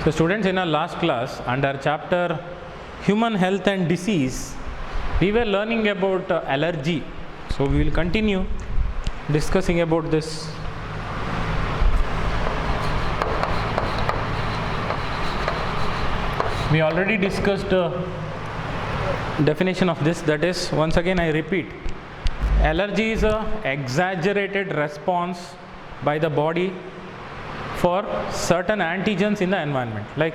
So students, in our last class under chapter Human Health and Disease, we were learning about allergy. So we will continue discussing about this. We already discussed definition of this, that is, once again I repeat, allergy is a exaggerated response by the body for certain antigens in the environment, like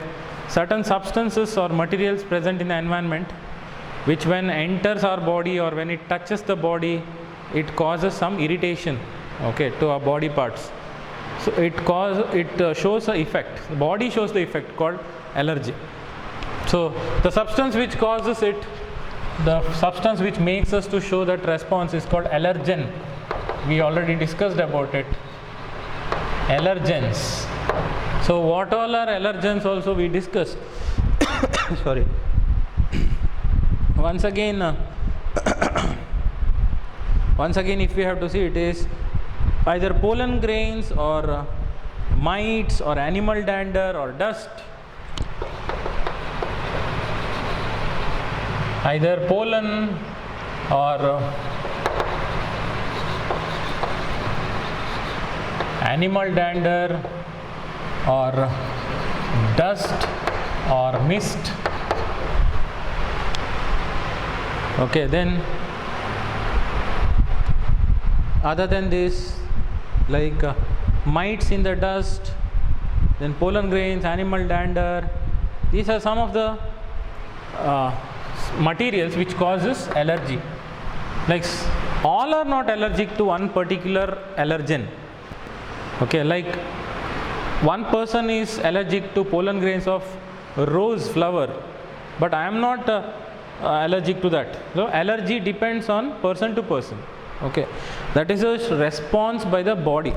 certain substances or materials present in the environment, which when enters our body or when it touches the body, it causes some irritation, okay, to our body parts. So it shows the effect. The body shows the effect called allergy. So the substance which causes it, the substance which makes us to show that response is called allergen. We already discussed about it. Allergens. So what all are allergens also we discussed. Sorry. Once again if we have to see, it is either pollen grains or mites or animal dander or dust. Either pollen or animal dander or dust or mist. Okay, then other than this, like mites in the dust, then pollen grains, animal dander, these are some of the materials which causes allergy. Like all are not allergic to one particular allergen. Okay, like one person is allergic to pollen grains of rose flower, but I am not allergic to that. So allergy depends on person to person. Okay, that is a response by the body.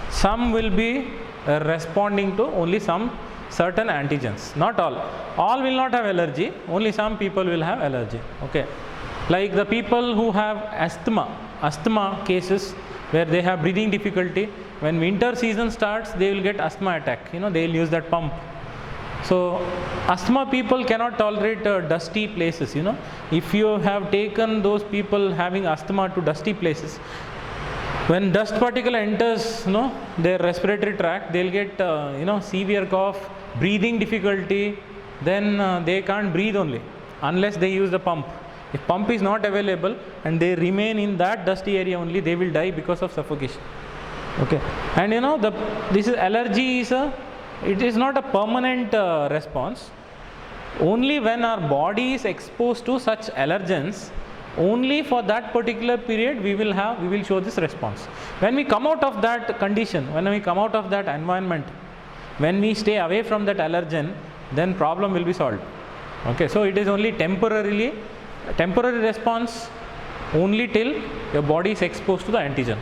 Some will be responding to only some certain antigens, not all. All will not have allergy, only some people will have allergy. Okay, like the people who have asthma cases where they have breathing difficulty, when winter season starts they will get asthma attack, they will use that pump. So asthma people cannot tolerate dusty places. If you have taken those people having asthma to dusty places, when dust particle enters their respiratory tract, they will get severe cough, breathing difficulty, then they can't breathe only unless they use the pump. If pump is not available and they remain in that dusty area only, they will die because of suffocation. Okay, and this is allergy it is not a permanent response. Only when our body is exposed to such allergens, only for that particular period we will show this response. When we come out of that condition, when we come out of that environment, when we stay away from that allergen, then problem will be solved. Okay, so it is only temporary response only till your body is exposed to the antigen.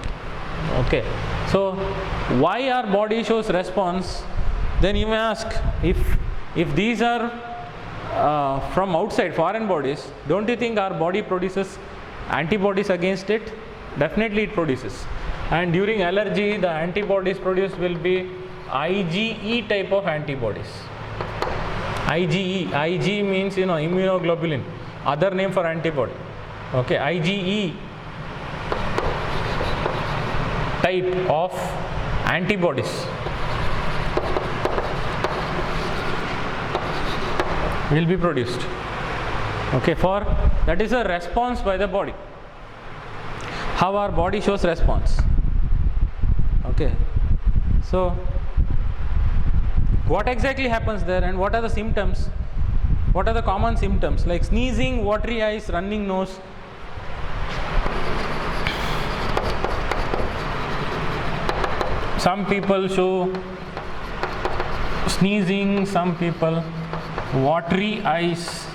Okay, so why our body shows response? Then you may ask, if these are from outside, foreign bodies, don't you think our body produces antibodies against it? Definitely it produces. And during allergy, the antibodies produced will be IgE type of antibodies. IgE means immunoglobulin, other name for antibody. Okay, IgE type of antibodies will be produced. Okay, for that is a response by the body. How our body shows response. Okay, so what exactly happens there and what are the symptoms? What are the common symptoms? Like sneezing, watery eyes, running nose. Some people show sneezing, some people watery eyes.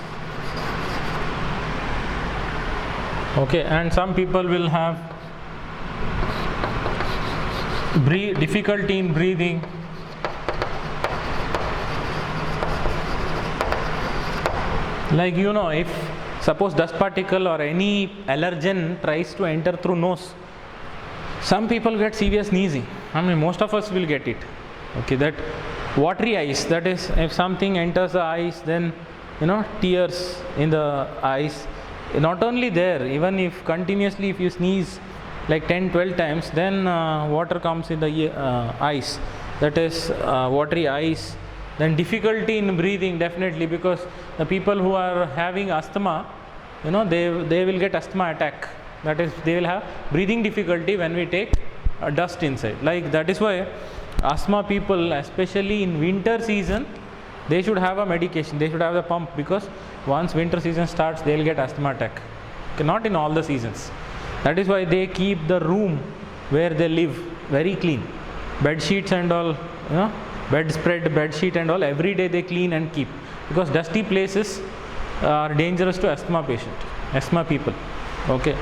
Okay, and some people will have difficulty in breathing. Like if suppose dust particle or any allergen tries to enter through nose, some people get severe sneezing. Most of us will get it. Okay, that watery eyes, that is, if something enters the eyes, then tears in the eyes. Not only there, even if continuously if you sneeze like 10-12 times, then water comes in the eyes, that is watery eyes. Then difficulty in breathing, definitely, because the people who are having asthma, they will get asthma attack, that is, they will have breathing difficulty when we take dust inside. Like that is why asthma people, especially in winter season, they should have a medication, they should have the pump, because once winter season starts, they will get asthma attack. Okay, not in all the seasons. That is why they keep the room where they live very clean. Bed sheets and all, bedspread, bed sheet and all, every day they clean and keep, because dusty places are dangerous to asthma people. Okay,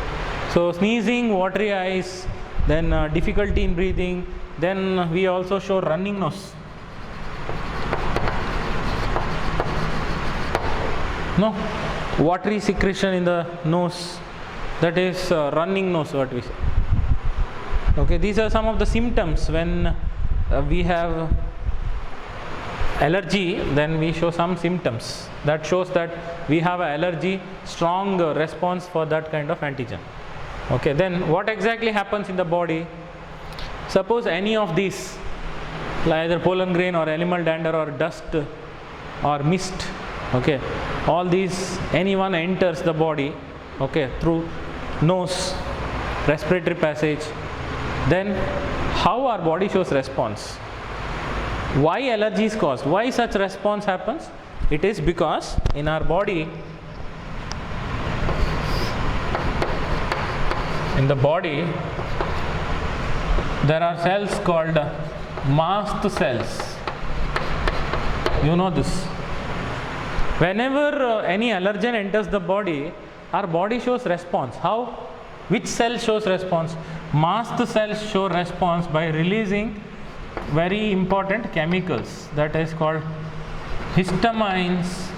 so sneezing, watery eyes, then difficulty in breathing, then we also show running nose. Watery secretion in the nose, that is running nose, what we say. Okay, these are some of the symptoms when we have allergy. Then we show some symptoms that shows that we have an allergy, strong response for that kind of antigen. Okay, then what exactly happens in the body? Suppose any of these, like either pollen grain or animal dander or dust or mist, okay, all these, anyone enters the body, okay, through nose, respiratory passage, then how our body shows response? Why allergy is caused? Why such response happens? It is because in our body, there are cells called mast cells. You know this. Whenever any allergen enters the body, our body shows response. How? Which cell shows response? Mast cells show response by releasing very important chemicals, that is called histamines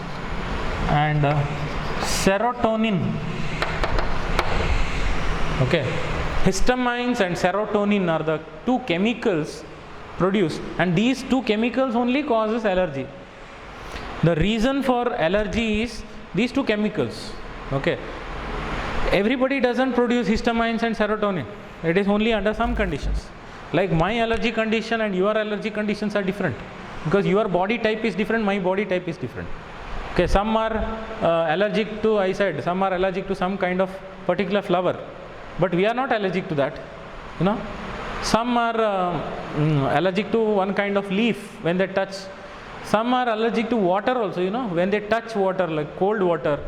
and serotonin. Okay, histamines and serotonin are the two chemicals produced, and these two chemicals only causes allergy. The reason for allergy is these two chemicals. Okay, everybody doesn't produce histamines and serotonin. It is only under some conditions. Like my allergy condition and your allergy conditions are different, because your body type is different, my body type is different. Okay, some are allergic to, I said, some are allergic to some kind of particular flower, but we are not allergic to that. Some are allergic to one kind of leaf when they touch. Some are allergic to water also, when they touch water, like cold water,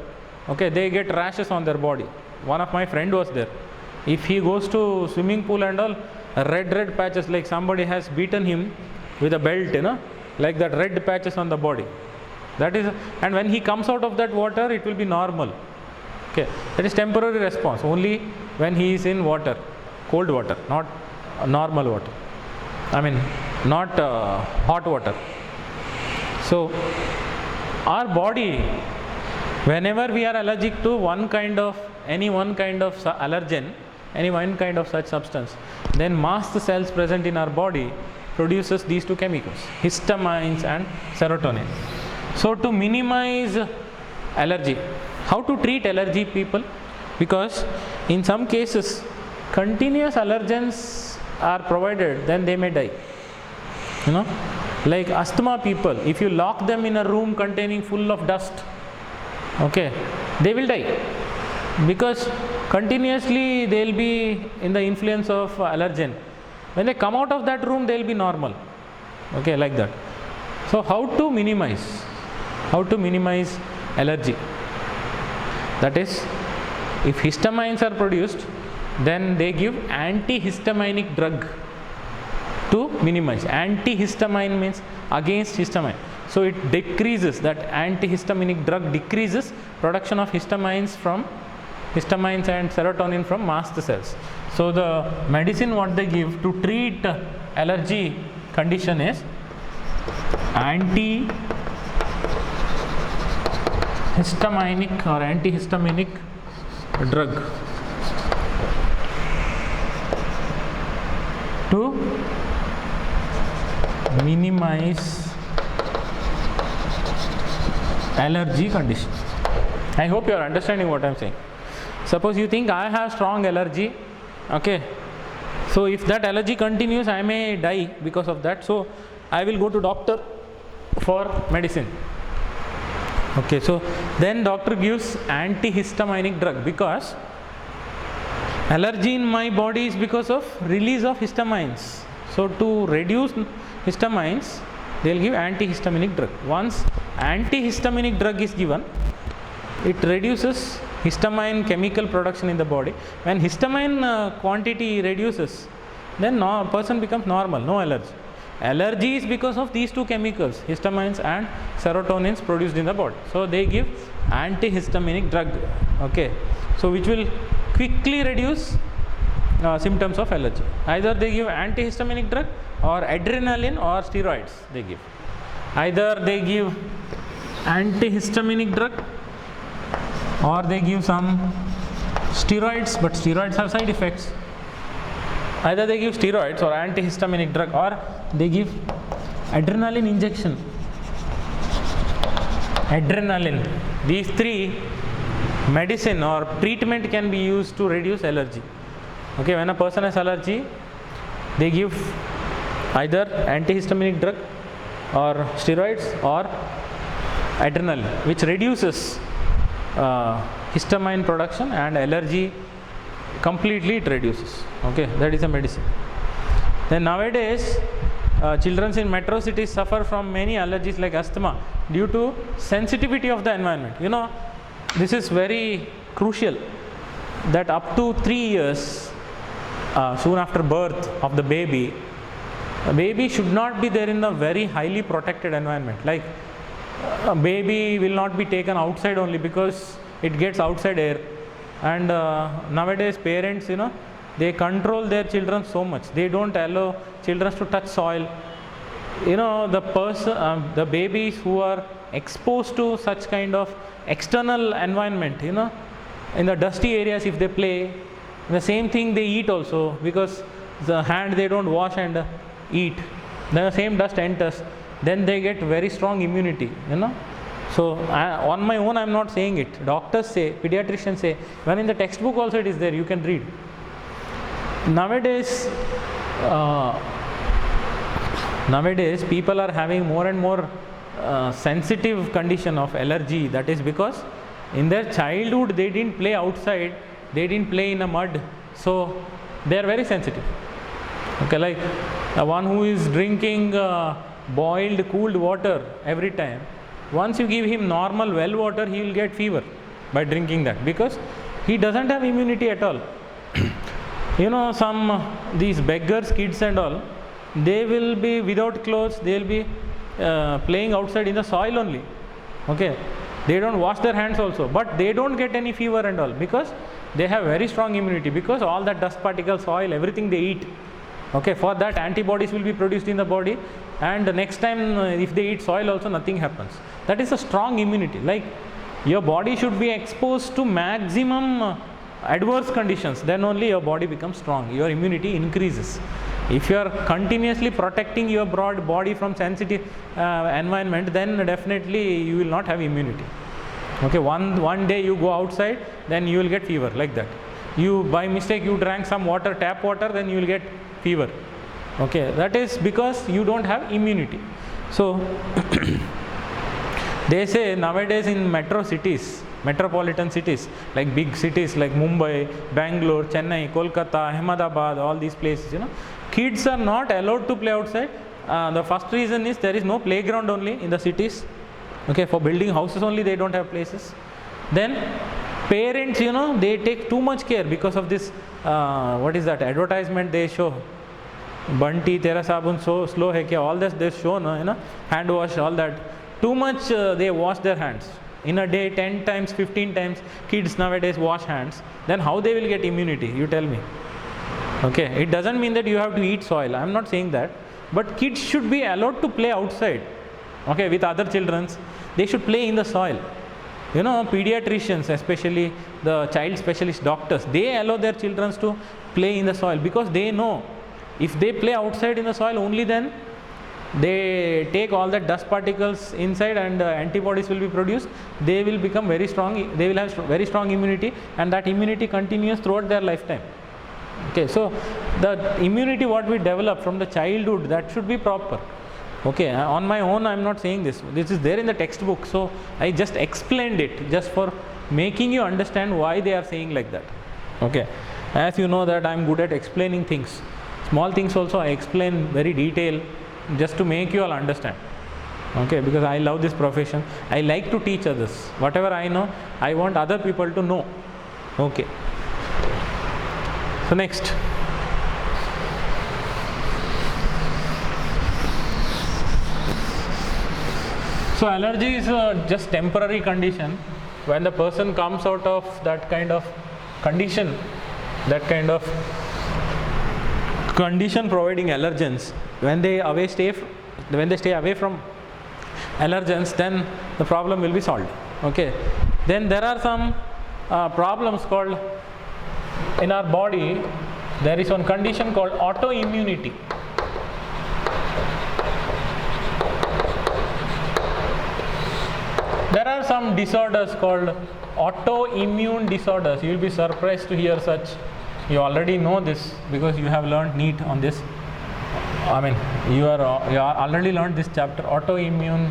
okay, they get rashes on their body. One of my friend was there. If he goes to swimming pool and all, red patches, like somebody has beaten him with a belt, like that, red patches on the body. That is, and when he comes out of that water, it will be normal. Okay, that is temporary response only when he is in water, cold water, not normal water. I mean, not hot water. So, our body, whenever we are allergic to any one kind of allergen, any one kind of such substance, then mast cells present in our body produces these two chemicals, histamines and serotonin. So to minimize allergy, how to treat allergy, people? Because in some cases continuous allergens are provided, then they may die. Like asthma people, if you lock them in a room containing full of dust, okay, they will die, because continuously they will be in the influence of allergen. When they come out of that room, they will be normal. Okay, like that. So how to minimize allergy? That is, if histamines are produced, then they give antihistaminic drug to minimize. Antihistamine means against histamine. So it decreases, that antihistaminic drug decreases production of histamines and serotonin from mast cells. So the medicine what they give to treat allergy condition is antihistaminic or antihistaminic drug to minimize allergy condition. I hope you are understanding what I am saying. Suppose you think I have strong allergy, okay, so if that allergy continues, I may die because of that, so I will go to doctor for medicine. Okay, so then doctor gives antihistaminic drug, because allergy in my body is because of release of histamines. So to reduce histamines, they will give antihistaminic drug. Once antihistaminic drug is given, it reduces histamine chemical production in the body. When histamine quantity reduces, then person becomes normal, no allergy. Allergy is because of these two chemicals, histamines and serotonins produced in the body. So they give antihistaminic drug, okay, so which will quickly reduce symptoms of allergy. Either they give antihistaminic drug or adrenaline or steroids they give. Either they give antihistaminic drug or they give some steroids, but steroids have side effects. Either they give steroids or antihistaminic drug, or they give adrenaline injection. Adrenaline. These three medicine or treatment can be used to reduce allergy. Okay, when a person has allergy, they give either antihistaminic drug or steroids or adrenaline, which reduces histamine production, and allergy completely it reduces. Okay, that is a medicine. Then nowadays children in metro cities suffer from many allergies like asthma due to sensitivity of the environment. You know, this is very crucial, that up to 3 years soon after birth of the baby, a baby should not be there in a very highly protected environment. Like a baby will not be taken outside only because it gets outside air. And nowadays parents, you know, they control their children so much. They don't allow children to touch soil. You know, the babies who are exposed to such kind of external environment, you know, in the dusty areas, if they play, the same thing they eat also, because the hand they don't wash and eat, then the same dust enters, then they get very strong immunity, you know. So on my own I am not saying it. Doctors say, pediatricians say, when in the textbook also it is there, you can read. Nowadays people are having more and more sensitive condition of allergy. That is because in their childhood they didn't play outside, they didn't play in a mud, so they are very sensitive. Okay, like one who is drinking boiled cooled water every time, once you give him normal well water, he will get fever by drinking that, because he doesn't have immunity at all. You know, these beggars, kids and all, they will be without clothes, they will be playing outside in the soil only. Okay, they don't wash their hands also, but they don't get any fever and all, because they have very strong immunity, because all that dust particles, soil, everything they eat. Okay, for that antibodies will be produced in the body, and the next time if they eat soil also, nothing happens. That is a strong immunity. Like your body should be exposed to maximum adverse conditions, then only your body becomes strong, your immunity increases. If you are continuously protecting your broad body from sensitive environment, then definitely you will not have immunity. Okay, one day you go outside, then you will get fever, like that. You by mistake you drank some water, tap water, then you will get fever. Okay, that is because you don't have immunity. So they say nowadays in metropolitan cities, like big cities like Mumbai, Bangalore, Chennai, Kolkata, Ahmedabad, all these places, you know, kids are not allowed to play outside. The first reason is there is no playground only in the cities. Okay, for building houses only they don't have places. Then parents, you know, they take too much care because of this, what is that advertisement they show, Bunty, Tera Sabun, so slow hai kya, all this they show, no, you know, hand wash, all that. Too much they wash their hands. In a day 10 times, 15 times, kids nowadays wash hands. Then how they will get immunity, you tell me. Okay, it doesn't mean that you have to eat soil, I am not saying that. But kids should be allowed to play outside, okay, with other children. They should play in the soil. You know, pediatricians, especially the child specialist doctors, they allow their children to play in the soil, because they know if they play outside in the soil, only then they take all the dust particles inside and antibodies will be produced. They will become very strong, they will have very strong immunity, and that immunity continues throughout their lifetime. Okay, so the immunity what we develop from the childhood, that should be proper. Okay, on my own I am not saying this, this is there in the textbook, so I just explained it just for making you understand why they are saying like that. Okay, as you know that I am good at explaining things, small things also I explain very detail just to make you all understand. Okay, because I love this profession, I like to teach others. Whatever I know, I want other people to know. Okay, so next, so allergy is just temporary condition. When the person comes out of that kind of condition, that kind of condition providing allergens, when they stay away from allergens, then the problem will be solved. Okay, then there are some problems called in our body. There is one condition called autoimmunity. There are some disorders called autoimmune disorders. You will be surprised to hear such. You already know this because you have learned NEET on this. I mean, you are already learned this chapter, autoimmune.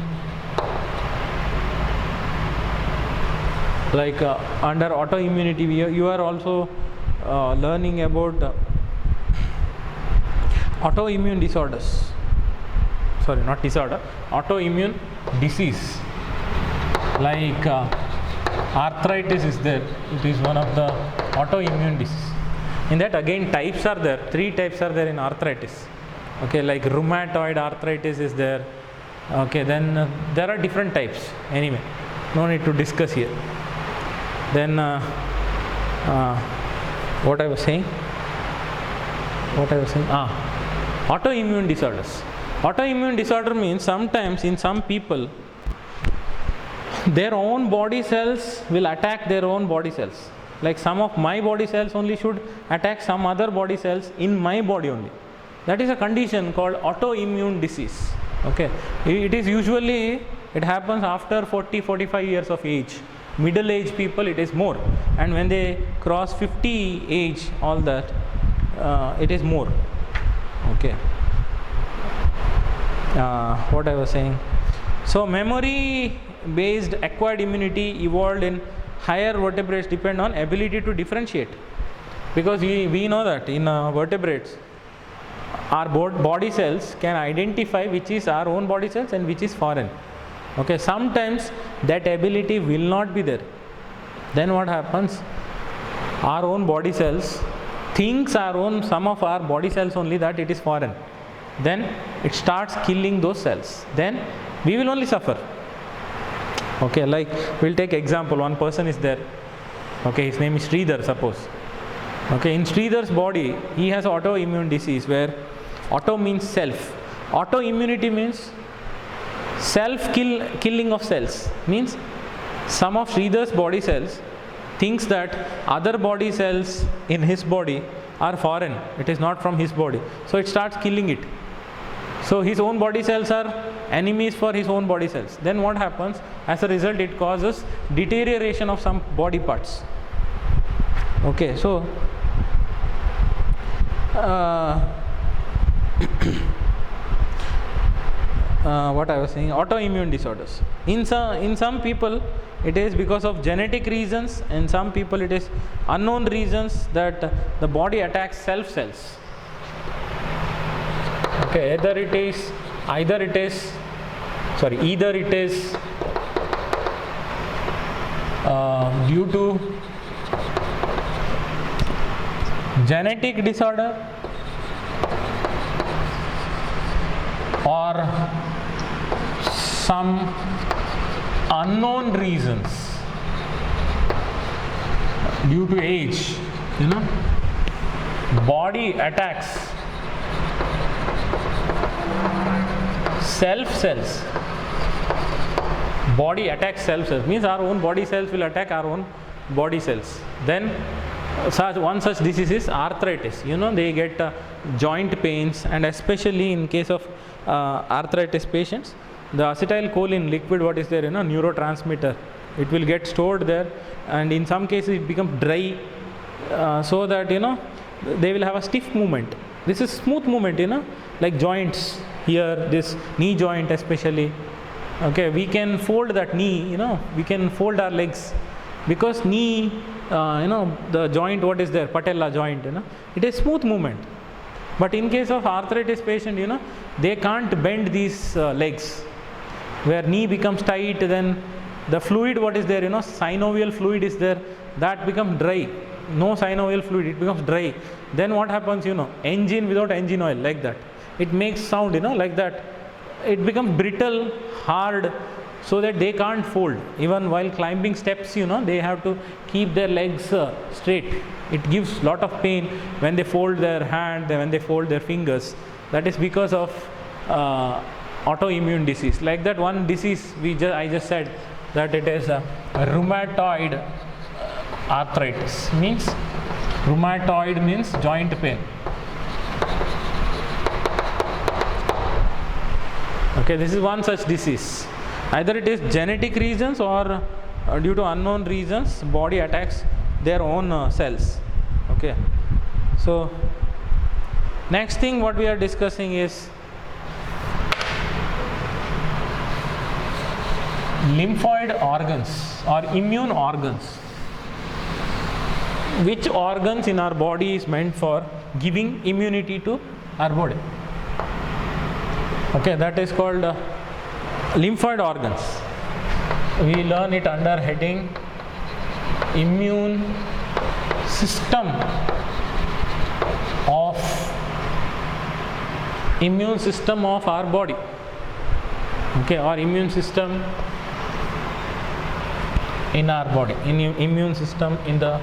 Like under autoimmunity, you are also learning about autoimmune disorders. Sorry, not disorder, autoimmune disease. Like arthritis is there. It is one of the autoimmune disease. In that again types are there. 3 types are there in arthritis. Okay, like rheumatoid arthritis is there. Okay, then there are different types. Anyway, no need to discuss here. Then what I was saying? Autoimmune disorders. Autoimmune disorder means sometimes in some people, their own body cells will attack their own body cells. Like some of my body cells only should attack some other body cells in my body only. That is a condition called autoimmune disease. Okay, it is usually, it happens after 40-45 years of age. Middle age people it is more, and when they cross 50 age, all that it is more. Okay, what I was saying. So memory based acquired immunity evolved in higher vertebrates depend on ability to differentiate, because we know that in vertebrates our body cells can identify which is our own body cells and which is foreign. Okay, sometimes that ability will not be there. Then what happens? Our own body cells thinks some of our body cells only that it is foreign. Then it starts killing those cells. Then we will only suffer. Okay, like we'll take example, one person is there. Okay, his name is Sridhar, suppose. Okay, in Sridhar's body, he has autoimmune disease where auto means self. Autoimmunity means self-killing of cells. Means some of Sridhar's body cells thinks that other body cells in his body are foreign. It is not from his body. So it starts killing it. So his own body cells are enemies for his own body cells. Then what happens? As a result, it causes deterioration of some body parts. Okay, so what I was saying, autoimmune disorders. In some people it is because of genetic reasons, in some people it is unknown reasons that the body attacks self cells. Okay, either it is due to genetic disorder or some unknown reasons due to age, body attacks self cells. Body attacks self cells means our own body cells will attack our own body cells. Then one such disease is arthritis. They get joint pains, and especially in case of arthritis patients, the acetylcholine liquid, what is there, neurotransmitter, it will get stored there, and in some cases it becomes dry, so that they will have a stiff movement. This is smooth movement, like joints here, this knee joint especially. Okay, we can fold that knee, we can fold our legs, because knee, the joint, what is there, patella joint, it is smooth movement. But in case of arthritis patient, they can't bend these legs, where knee becomes tight, then the fluid, what is there, synovial fluid is there, that becomes dry. No synovial fluid, it becomes dry. Then what happens, engine without engine oil, like that. It makes sound, like that. It becomes brittle, hard, so that they can't fold. Even while climbing steps, they have to keep their legs straight. It gives lot of pain when they fold their hand, when they fold their fingers. That is because of autoimmune disease. Like that one disease I just said that it is a rheumatoid arthritis. Rheumatoid means joint pain. Okay, this is one such disease. Either it is genetic reasons or due to unknown reasons, body attacks their own cells. Okay, so next thing what we are discussing is lymphoid organs or immune organs. Which organs in our body is meant for giving immunity to our body? Okay, that is called lymphoid organs. We learn it under heading immune system of our body. Okay, or immune system in our body, immune system in the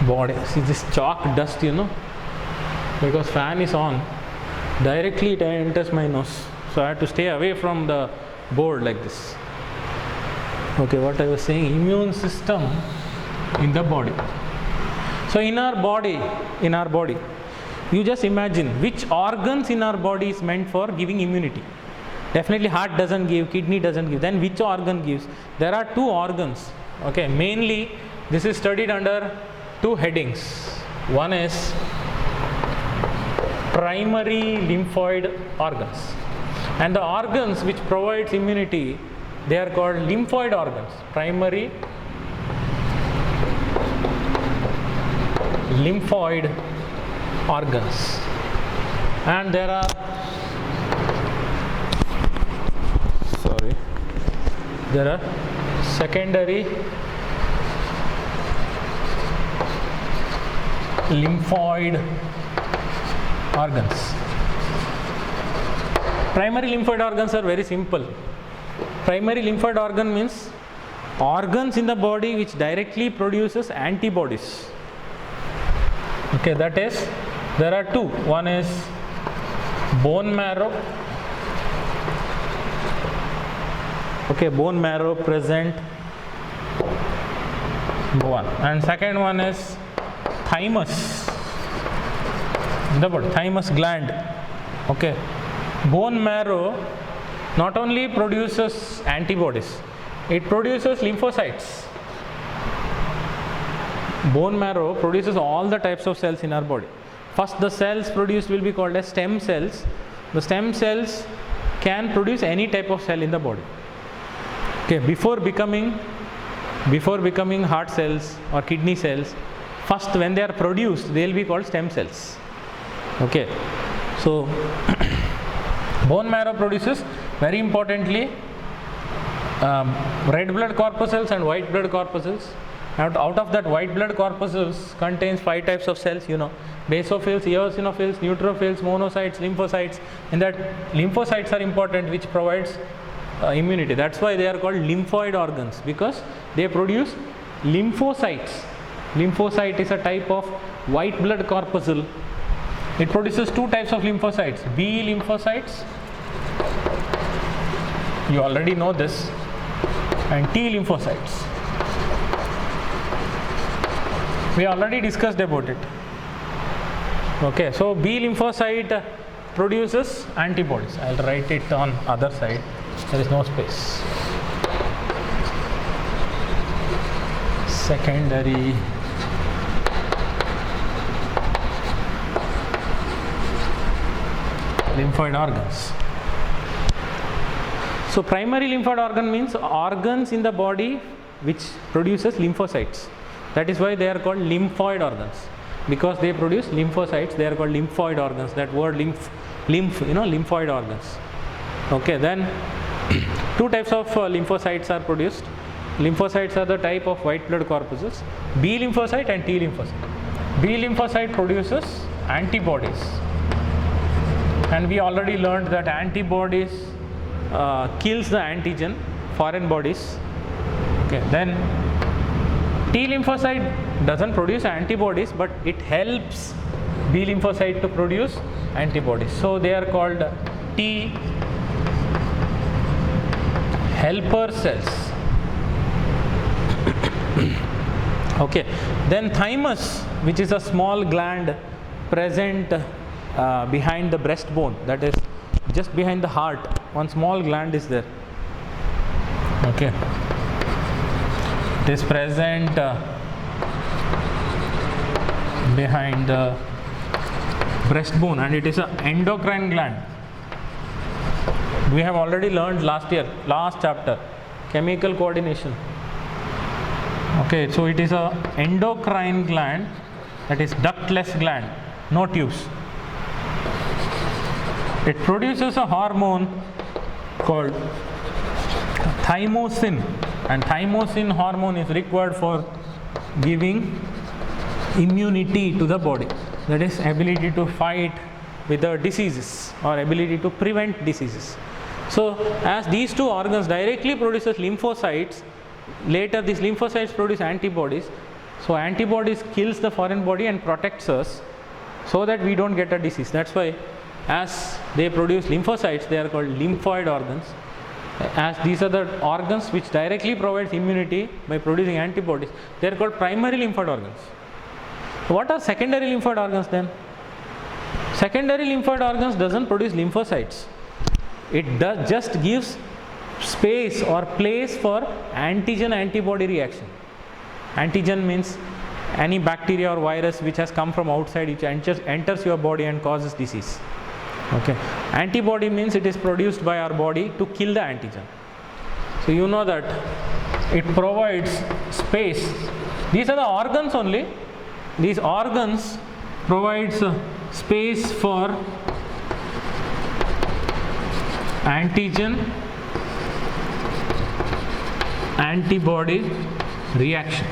body. See this chalk dust, because fan is on, directly it enters my nose, so I have to stay away from the board like this. Okay, what I was saying, immune system in the body. So in our body, you just imagine which organs in our body is meant for giving immunity. Definitely heart doesn't give, kidney doesn't give. Then which organ gives? There are two organs. Okay, mainly this is studied under two headings. One is primary lymphoid organs, and the organs which provides immunity, they are called lymphoid organs. Primary lymphoid organs. And there are secondary lymphoid organs. Primary lymphoid organs are very simple. Primary lymphoid organ means organs in the body which directly produces antibodies. Okay, that is, there are two. One is bone marrow. Okay, bone marrow present, one. And second one is thymus, the body, thymus gland. Okay, bone marrow not only produces antibodies, it produces lymphocytes. Bone marrow produces all the types of cells in our body. First, the cells produced will be called as stem cells. The stem cells can produce any type of cell in the body. Okay, before becoming heart cells or kidney cells, first when they are produced, they will be called stem cells. Okay, so bone marrow produces, very importantly, red blood corpuscles and white blood corpuscles. Out of that, white blood corpuscles contains 5 types of cells, basophils, eosinophils, neutrophils, monocytes, lymphocytes. And that lymphocytes are important, which provides immunity. That's why they are called lymphoid organs, because they produce lymphocytes. Lymphocyte is a type of white blood corpuscle. It produces 2 types of lymphocytes, B lymphocytes, you already know this, and T lymphocytes. We already discussed about it. Okay, so B lymphocyte produces antibodies. I'll write it on other side. There is no space. Secondary lymphoid organs. So primary lymphoid organ means organs in the body which produces lymphocytes. That is why they are called lymphoid organs, because they produce lymphocytes. They are called lymphoid organs. That word lymph, lymphoid organs. Okay, then two types of lymphocytes are produced. Lymphocytes are the type of white blood corpuscles, B lymphocyte and T lymphocyte. B lymphocyte produces antibodies, and we already learned that antibodies kills the antigen, foreign bodies. Okay, then T lymphocyte doesn't produce antibodies, but it helps B lymphocyte to produce antibodies. So they are called T helper cells. Okay, then thymus, which is a small gland present behind the breastbone, that is just behind the heart. One small gland is there. Okay, it is present behind the breastbone, and it is an endocrine gland. We have already learned last chapter, chemical coordination. Okay, so it is a endocrine gland, that is ductless gland, no tubes. It produces a hormone called thymosin, and thymosin hormone is required for giving immunity to the body, that is ability to fight with the diseases or ability to prevent diseases. So as these two organs directly produces lymphocytes, later these lymphocytes produce antibodies. So antibodies kills the foreign body and protects us so that we don't get a disease. That's why as they produce lymphocytes, they are called lymphoid organs. As these are the organs which directly provides immunity by producing antibodies, they are called primary lymphoid organs. What are secondary lymphoid organs then? Secondary lymphoid organs doesn't produce lymphocytes. It just gives space or place for antigen antibody reaction. Antigen means any bacteria or virus which has come from outside, which enters your body and causes disease. Okay, antibody means it is produced by our body to kill the antigen. So you know that it provides space. These are the organs only. These organs provides space for antigen antibody reaction.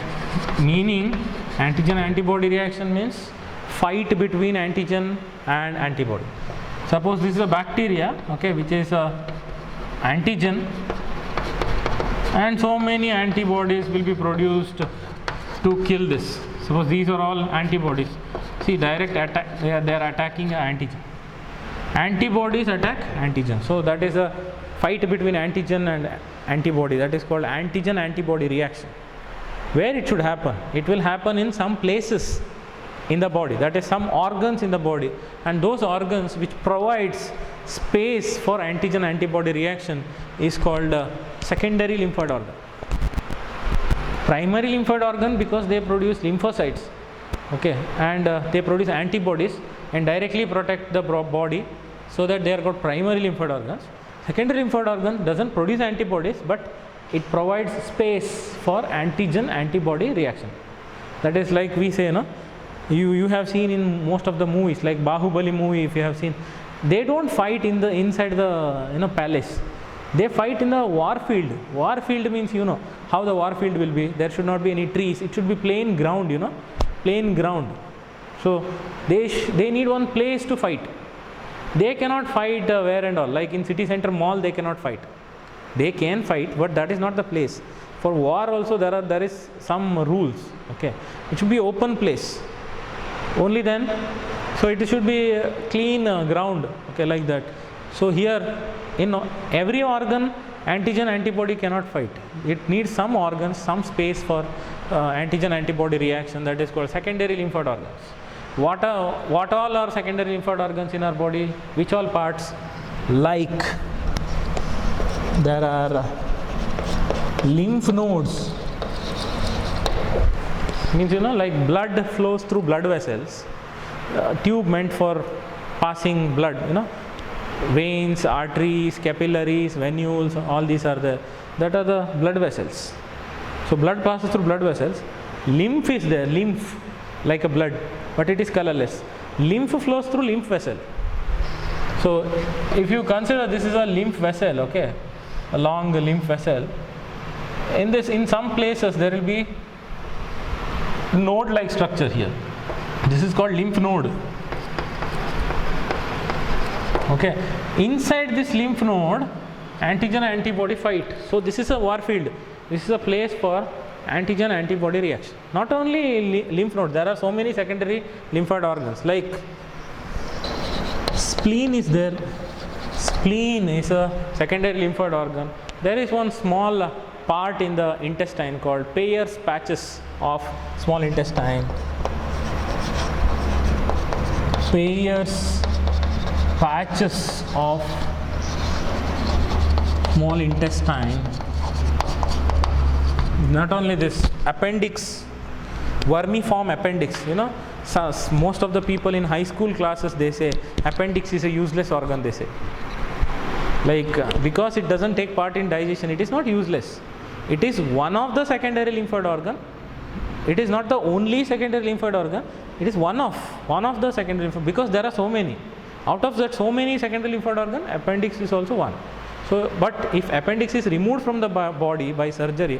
Meaning antigen antibody reaction means fight between antigen and antibody. Suppose this is a bacteria, okay, which is a antigen, and so many antibodies will be produced to kill this. Suppose these are all antibodies. See, direct attack, they are attacking an antigen. Antibodies attack antigen. So that is a fight between antigen and antibody. That is called antigen antibody reaction. Where it should happen? It will happen in some places in the body, that is some organs in the body, and those organs which provides space for antigen antibody reaction is called secondary lymphoid organ. Primary lymphoid organ because they produce lymphocytes, okay, and they produce antibodies and directly protect the body, so that they are called primary lymphoid organs. Secondary lymphoid organ doesn't produce antibodies, but it provides space for antigen antibody reaction. That is like we say, no, you have seen in most of the movies, like Bahubali movie, if you have seen, they don't fight in the inside the palace. They fight in the war field. War field means how the war field will be. There should not be any trees. It should be plain ground, plain ground. So they need one place to fight. They cannot fight where and all. Like in city center mall, they cannot fight. They can fight, but that is not the place. For war also there is some rules. Okay, it should be open place. Only then, so it should be clean ground. Okay, like that. So here, in every organ, antigen antibody cannot fight. It needs some organs, some space for antigen antibody reaction. That is called secondary lymphoid organs. what all are secondary lymph node organs in our body? Which all parts? Like there are lymph nodes, means like blood flows through blood vessels, tube meant for passing blood, veins, arteries, capillaries, venules, all these are there. That are the blood vessels. So blood passes through blood vessels. Lymph is there, lymph like a blood, but it is colorless. Lymph flows through lymph vessel. So if you consider this is a lymph vessel, okay, a long lymph vessel, in some places there will be node like structure here. This is called lymph node. Okay, inside this lymph node, antigen antibody fight. So this is a war field. This is a place for antigen antibody reaction. Not only lymph node, there are so many secondary lymphoid organs, like spleen is there. Spleen is a secondary lymphoid organ. There is one small part in the intestine called Peyer's patches of small intestine. Peyer's patches of small intestine. Not only this, appendix, vermiform appendix. So most of the people in high school classes, they say appendix is a useless organ, they say. Because it doesn't take part in digestion, it is not useless. It is one of the secondary lymphoid organ. It is not the only secondary lymphoid organ. It is one of the secondary lymphoid, because there are so many. Out of that so many secondary lymphoid organ, appendix is also one. So, but if appendix is removed from the body by surgery,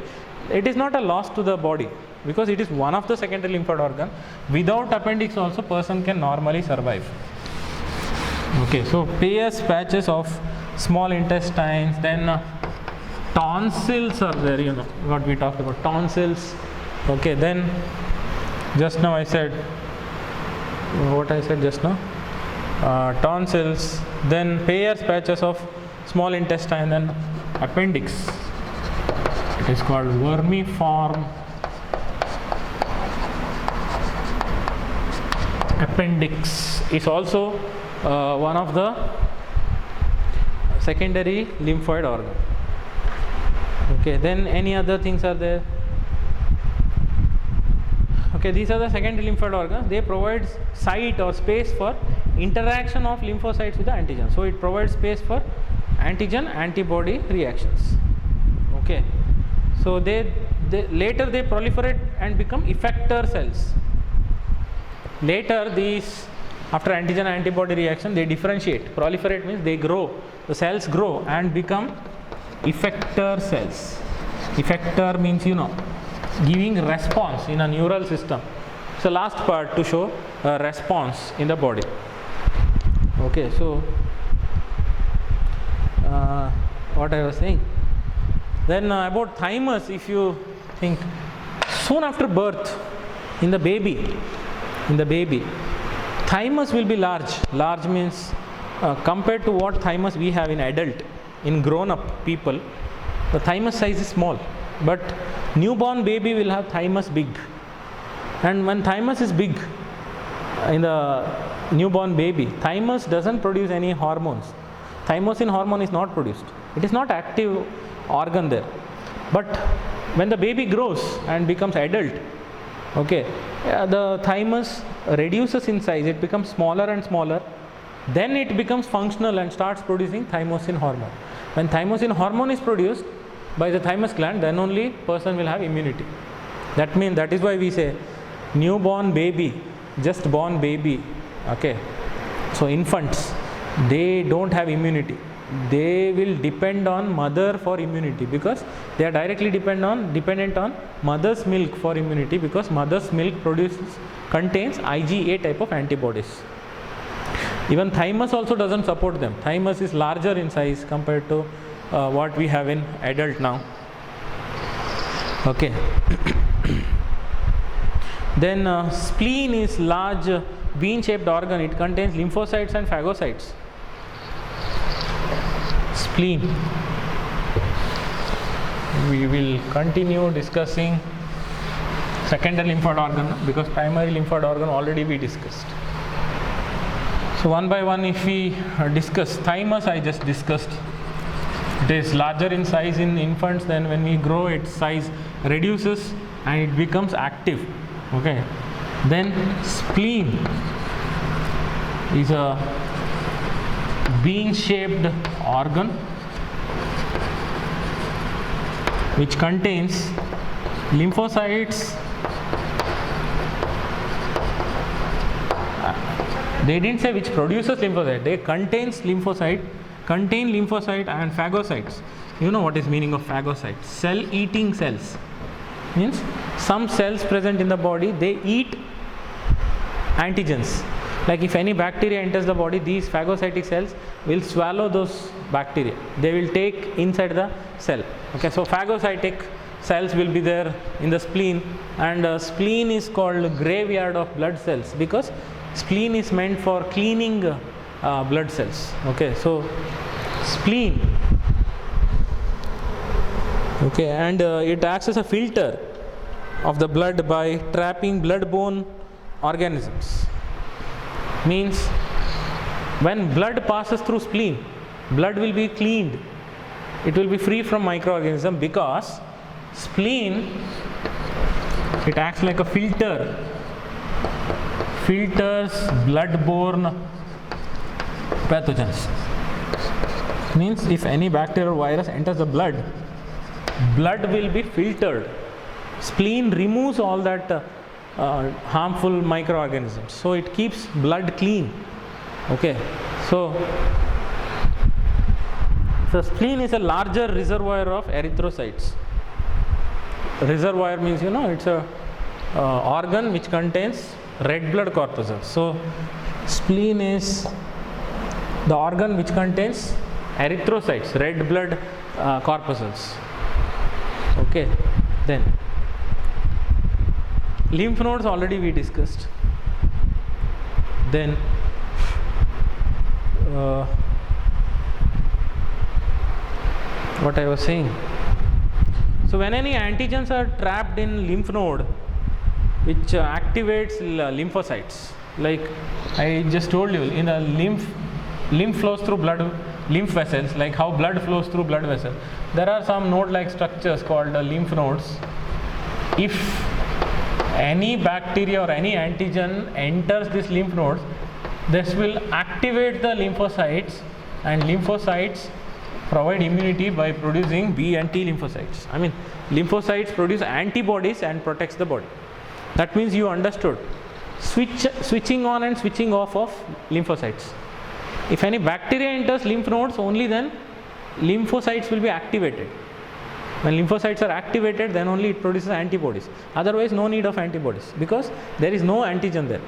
it is not a loss to the body, because it is one of the secondary lymphoid organ. Without appendix also person can normally survive. Okay, so Peyer's patches of small intestines, then tonsils are there, what we talked about, tonsils. Okay, then just now I said, what I said just now, tonsils, then Peyer's patches of small intestine, then appendix. It is called vermiform appendix. Is also one of the secondary lymphoid organ. Okay, then any other things are there? Okay, these are the secondary lymphoid organs. They provide site or space for interaction of lymphocytes with the antigen. So it provides space for antigen antibody reactions. Okay, so they later they proliferate and become effector cells. Later these, after antigen antibody reaction, they differentiate. Proliferate means they grow, the cells grow and become effector cells. Effector means giving response in a neural system. So last part to show a response in the body. Okay, so what I was saying, then about thymus, if you think, soon after birth, in the baby, thymus will be large means compared to what thymus we have in adult, in grown up people, the thymus size is small, but newborn baby will have thymus big. And when thymus is big in the newborn baby, thymus doesn't produce any hormones. Thymosin hormone is not produced. It is not active organ there. But when the baby grows and becomes adult, okay, the thymus reduces in size, it becomes smaller and smaller. Then it becomes functional and starts producing thymosin hormone. When thymosin hormone is produced by the thymus gland, then only person will have immunity. That is why we say newborn baby, just born baby, okay. So infants, they don't have immunity. They will depend on mother for immunity, because they are directly dependent on mother's milk for immunity, because mother's milk contains IgA type of antibodies. Even thymus also doesn't support them. Thymus is larger in size compared to what we have in adult now. Okay. Then spleen is large bean-shaped organ. It contains lymphocytes and phagocytes. Spleen. We will continue discussing secondary lymphoid organ, because primary lymphoid organ already we discussed. So one by one, if we discuss, thymus I just discussed. It is larger in size in infants, then when we grow its size reduces and it becomes active. Okay. Then spleen is a bean shaped organ which contains lymphocytes. They didn't say which produces lymphocyte, they contain lymphocyte and phagocytes. You know what is meaning of phagocytes? Cell eating cells. Means some cells present in the body, they eat antigens. Like if any bacteria enters the body, these phagocytic cells will swallow those bacteria. They will take inside the cell. Okay, so phagocytic cells will be there in the spleen, and spleen is called graveyard of blood cells because spleen is meant for cleaning blood cells. Okay, so spleen. Okay, and it acts as a filter of the blood by trapping blood-borne organisms. Means when blood passes through spleen, blood will be cleaned. It will be free from microorganisms because spleen, it acts like a filter, filters blood-borne pathogens. Means if any bacteria or virus enters the blood, blood will be filtered. Spleen removes all that harmful microorganisms, so it keeps blood clean. Okay, so spleen is a larger reservoir of erythrocytes. Reservoir means, you know, it's a organ which contains red blood corpuscles. So spleen is the organ which contains erythrocytes, red blood corpuscles. Okay, then lymph nodes already we discussed. Then what I was saying. So when any antigens are trapped in lymph node, which activates lymphocytes, like I just told you, in the lymph flows through lymph vessels, like how blood flows through blood vessels. There are some node-like structures called lymph nodes. If any bacteria or any antigen enters these lymph nodes, this will activate the lymphocytes, and lymphocytes provide immunity by producing B and T lymphocytes. I mean, lymphocytes produce antibodies and protects the body. That means you understood switching on and switching off of lymphocytes. If any bacteria enters lymph nodes, only then lymphocytes will be activated. When lymphocytes are activated, then only it produces antibodies. Otherwise, no need of antibodies because there is no antigen there.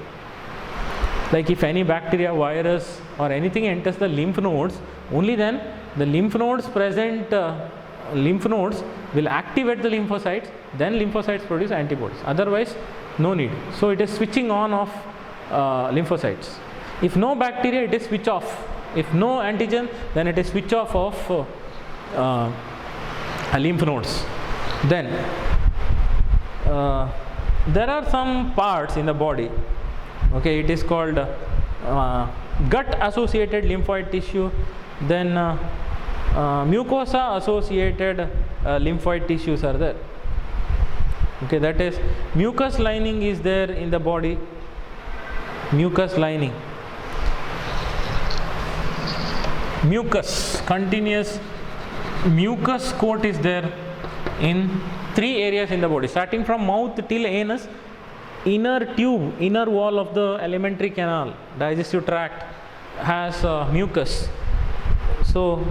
Like if any bacteria, virus or anything enters the lymph nodes, only then the lymph nodes will activate the lymphocytes, then lymphocytes produce antibodies. Otherwise, no need. So it is switching on of lymphocytes. If no bacteria, it is switch off. If no antigen, then it is switch off of lymph nodes. Then there are some parts in the body. Okay, it is called gut associated lymphoid tissue, then mucosa associated lymphoid tissues are there. Okay, that is mucus lining is there in the body. Mucus lining, mucus, continuous mucus coat is there in 3 areas in the body, starting from mouth till anus. Inner tube, inner wall of the alimentary canal, digestive tract has mucus. So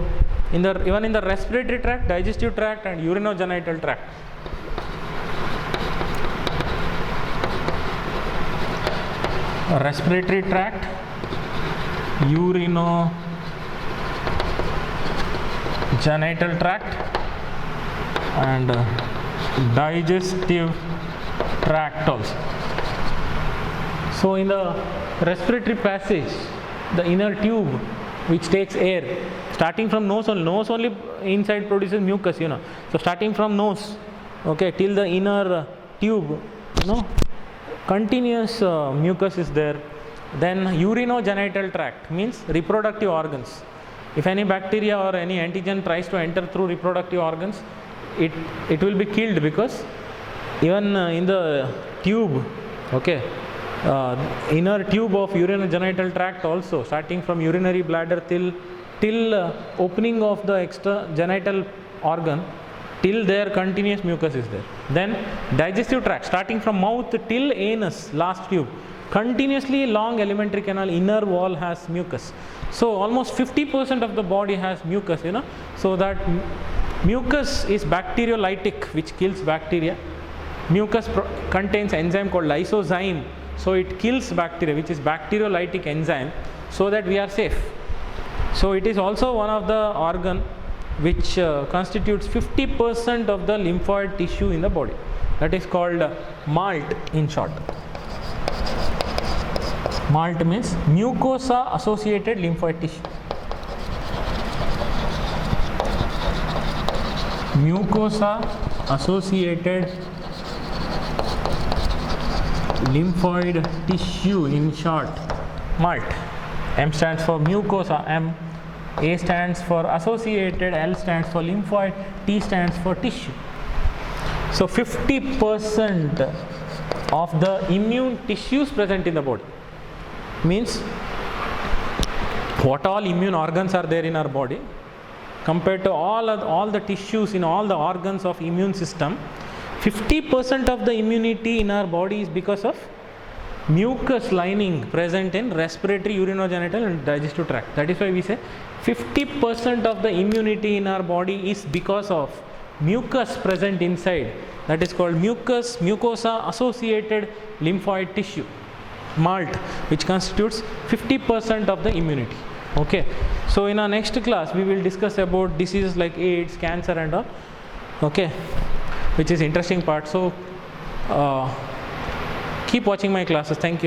even in the respiratory tract, digestive tract and urinogenital tract. Respiratory tract, urinogenital tract and digestive tract also. So in the respiratory passage, the inner tube which takes air, starting from nose only inside produces mucus, you know. So starting from nose, okay, till the inner tube, continuous mucus is there. Then urinogenital tract means reproductive organs. If any bacteria or any antigen tries to enter through reproductive organs, it will be killed, because even in the tube, okay, inner tube of urinogenital tract also, starting from urinary bladder till opening of the extra genital organ, till there continuous mucus is there. Then digestive tract, starting from mouth till anus, last tube, continuously long alimentary canal inner wall has mucus. So almost 50% of the body has mucus, so that mucus is bacteriolytic, which kills bacteria. Mucus contains enzyme called lysozyme, so it kills bacteria, which is bacteriolytic enzyme, so that we are safe. So it is also one of the organ which constitutes 50% of the lymphoid tissue in the body. That is called MALT in short. MALT means mucosa associated lymphoid tissue. Mucosa associated lymphoid tissue in short, MALT. M stands for mucosa, A stands for associated, L stands for lymphoid, T stands for tissue. So 50% of the immune tissues present in the body means what all immune organs are there in our body, compared to all the tissues in all the organs of immune system, 50% of the immunity in our body is because of mucus lining present in respiratory, urinogenital and digestive tract. That is why we say 50% of the immunity in our body is because of mucus present inside. That is called mucosa associated lymphoid tissue, MALT, which constitutes 50% of the immunity. Okay, so in our next class we will discuss about diseases like AIDS, cancer and all, okay, which is interesting part. So keep watching my classes. Thank you.